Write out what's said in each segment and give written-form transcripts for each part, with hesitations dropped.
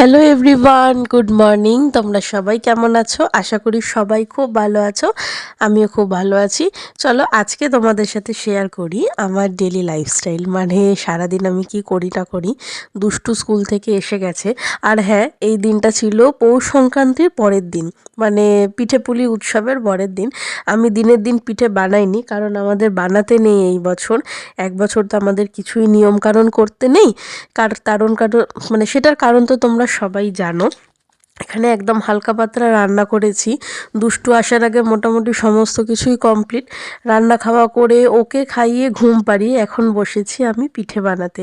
Hello everyone, good morning. তোমরা সবাই কেমন আছো? আশা করি সবাই খুব ভালো আছো। আমিও খুব ভালো আছি। চলো আজকে তোমাদের সাথে শেয়ার করি আমার ডেলি লাইফস্টাইল, মানে সারাদিন আমি কি করি না করি। দুষ্টু স্কুল থেকে এসে গেছে। আর হ্যাঁ, এই দিনটা ছিল পৌষ সংক্রান্তির পরের দিন, মানে পিঠেপুলি উৎসবের পরের দিন। আমি দিনের দিন পিঠে বানাইনি, কারণ আমাদের বানাতে নেই এই বছর। এক বছর তো আমাদের কিছুই নিয়মকানুন করতে নেই। কারণ মানে সেটার কারণ তো তোমরা সবাই জানো। এখানে একদম হালকা পাতলা রান্না করেছি। দুষ্টু আসার আগে মোটামুটি সমস্ত কিছুই কমপ্লিট। রান্না খাওয়া করে ওকে খাইয়ে ঘুম পাড়িয়ে এখন বসেছি আমি পিঠে বানাতে।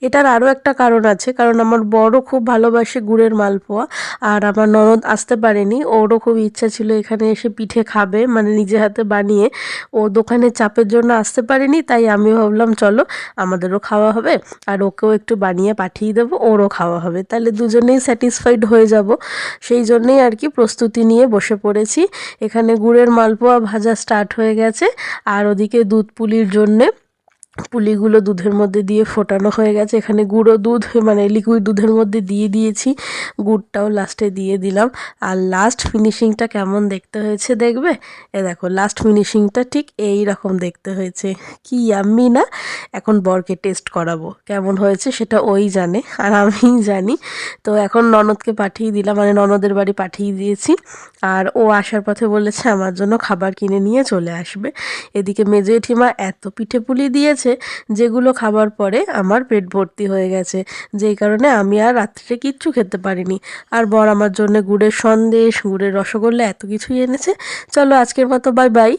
এটার আরও একটা কারণ আছে, কারণ আমার বড় খুব ভালোবাসে গুড়ের মালপোয়া। আর আমার ননদ আসতে পারেনি, ওরও খুব ইচ্ছা ছিল এখানে এসে পিঠে খাবে, মানে নিজে হাতে বানিয়ে। ও দোকানে চাপের জন্য আসতে পারেনি, তাই আমি ভাবলাম চলো আমাদেরও খাওয়া হবে, আর ওকেও একটু বানিয়ে পাঠিয়ে দেবো, ওরও খাওয়া হবে, তাহলে দুজনেই স্যাটিসফাইড হয়ে যাব। সেই জন্যেই আর কি প্রস্তুতি নিয়ে বসে পড়েছি। এখানে গুড়ের মালপোয়া ভাজা স্টার্ট হয়ে গেছে, আর ওদিকে দুধ পুলির জন্যে পুলিগুলো দুধের মধ্যে দিয়ে ফোটানো হয়ে গেছে। এখানে গুঁড়ো দুধ, মানে লিকুইড দুধের মধ্যে দিয়ে দিয়েছি, গুড়টাও লাস্টে দিয়ে দিলাম। আর লাস্ট ফিনিশিংটা কেমন দেখতে হয়েছে দেখবে। এ দেখো, লাস্ট ফিনিশিংটা ঠিক এই রকম দেখতে হয়েছে। কি ইয়াম্মি না? এখন বরকে টেস্ট করাবো কেমন হয়েছে, সেটা ওই জানে আর আমিই জানি। তো এখন ননদকে পাঠিয়ে দিলাম, মানে ননদের বাড়ি পাঠিয়ে দিয়েছি। আর ও আসার পথে বলেছে আমার জন্য খাবার কিনে নিয়ে চলে আসবে। এদিকে মেজো জেঠিমা এত পিঠে পুলি দিয়েছে, যেগুলো খাবার পরে আমার পেট ভর্তি হয়ে গেছে, যেই কারণে আমি আর রাত্রে কিচ্ছু খেতে পারিনি। আর বর আমার জন্য গুড়ের সন্দেশ, গুড়ের রসগোল্লা এত কিছুই এনেছে। চলো আজকের মতো বাই বাই।